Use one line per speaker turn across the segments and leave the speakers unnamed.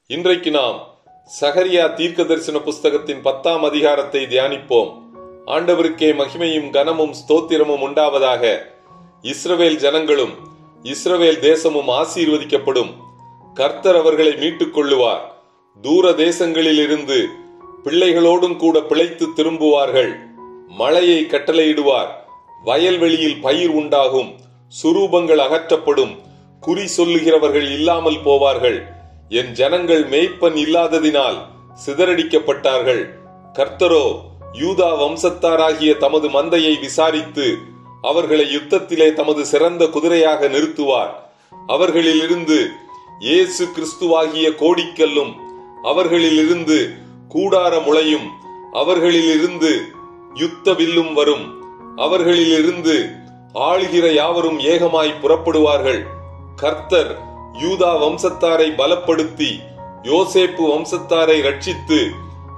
இன்றைக்கு நாம் சகரியா தீர்க்க தரிசன புஸ்தகத்தின் 10ஆம் அதிகாரத்தை தியானிப்போம். ஆண்டவருக்கே மகிமையும் கனமும் ஸ்தோத்திரமும் உண்டாவதாக. இஸ்ரவேல் ஜனங்களும் இஸ்ரவேல் தேசமும் ஆசீர்வதிக்கப்படும். கர்த்தர் அவர்களை மீட்டுக் கொள்ளுவார். தூர தேசங்களில் இருந்து பிள்ளைகளோடும் கூட பிழைத்து திரும்புவார்கள். மழையை கட்டளையிடுவார். வயல்வெளியில் பயிர் உண்டாகும். சுரூபங்கள் அகற்றப்படும். குறி சொல்லுகிறவர்கள் இல்லாமல் போவார்கள். என் ஜனங்கள் மேய்ப்பன் இல்லாததினால் சிதறடிக்கப்பட்டார்கள். கர்த்தரோ யூதா வம்சத்தாராகிய தமது மந்தையை விசாரித்து அவர்களை யுத்தத்திலே தமது சிறந்த குதிரையாக நிறுத்துவார். அவர்களிலிருந்து இயேசு கிறிஸ்துவாகிய கோடிக்கல்லும், அவர்களிலிருந்து கூடார முளையும், அவர்களிலிருந்து யுத்த வில்லும் வரும். அவர்களிலிருந்து ஆளுகிற யாவரும் ஏகமாய் புறப்படுவார்கள். கர்த்தர் யூதா வம்சத்தாரை பலப்படுத்தி யோசேப்பு வம்சத்தாரை ரட்சித்து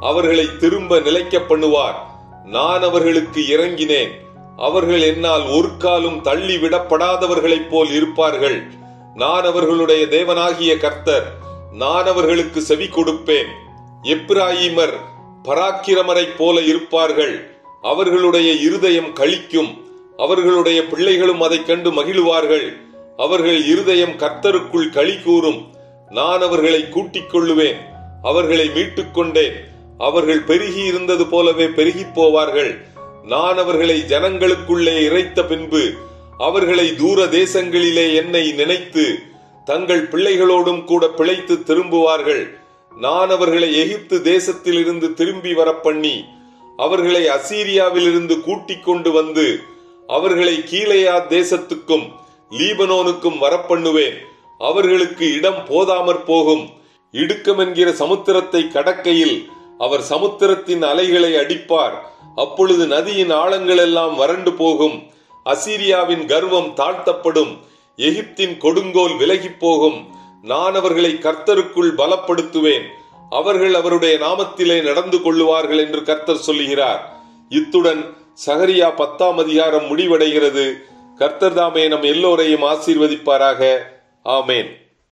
அவர்களை திரும்ப நிலைக்க பண்ணுவார். நான் அவர்களுக்கு இறங்கினேன். அவர்கள் என்னால் ஒரு காலும் தள்ளி விடப்படாதவர்களைப் போல் இருப்பார்கள். நான் அவர்களுடைய தேவனாகிய கர்த்தர். நான் அவர்களுக்கு செவி கொடுப்பேன். எப்பிராயீமர் பராக்கிரமரைப் போல இருப்பார்கள். அவர்களுடைய இருதயம் களிக்கும். அவர்களுடைய பிள்ளைகளும் அதைக் கண்டு மகிழுவார்கள். அவர்கள் இருதயம் கர்த்தருக்குள் களி கூறும். நான் அவர்களை கூட்டிக் கொள்ளுவேன். அவர்களை மீட்டுக் கொண்டேன். அவர்கள் பெருகி இருந்தது போலவே பெருகி போவார்கள். நான் அவர்களை ஜனங்களுக்குள்ளே இறைத்த பின்பு அவர்களை தூர தேசங்களிலே என்னை நினைத்து தங்கள் பிள்ளைகளோடும் கூட பிழைத்து திரும்புவார்கள். நான் அவர்களை எகிப்து தேசத்தில் இருந்து திரும்பி வரப்பண்ணி அவர்களை அசீரியாவில் இருந்து கூட்டிக் கொண்டு வந்து அவர்களை கீலேயா தேசத்துக்கும் லீபனோனுக்கும் வரப்பண்ணுவேன். அவர்களுக்கு இடம் போதாமற் போகும். இடுக்கம் என்கிற சமுத்திரத்தை கடக்கையில் அவர் சமுத்திரத்தின் அலைகளை அடிப்பார். அப்பொழுது நதியின் ஆழங்கள் எல்லாம் வறண்டு போகும். அசீரியாவின் கர்வம் தாழ்த்தப்படும். எகிப்தின் கொடுங்கோல் விலகி போகும். நான் அவர்களை கர்த்தருக்குள் பலப்படுத்துவேன். அவர்கள் அவருடைய நாமத்திலே நடந்து கொள்ளுவார்கள் என்று கர்த்தர் சொல்லுகிறார். இத்துடன் சகரியா 10ஆம் அதிகாரம் முடிவடைகிறது. கர்த்தர் தாமே நம் எல்லோரையும் ஆசீர்வதிப்பாராக. ஆமேன்.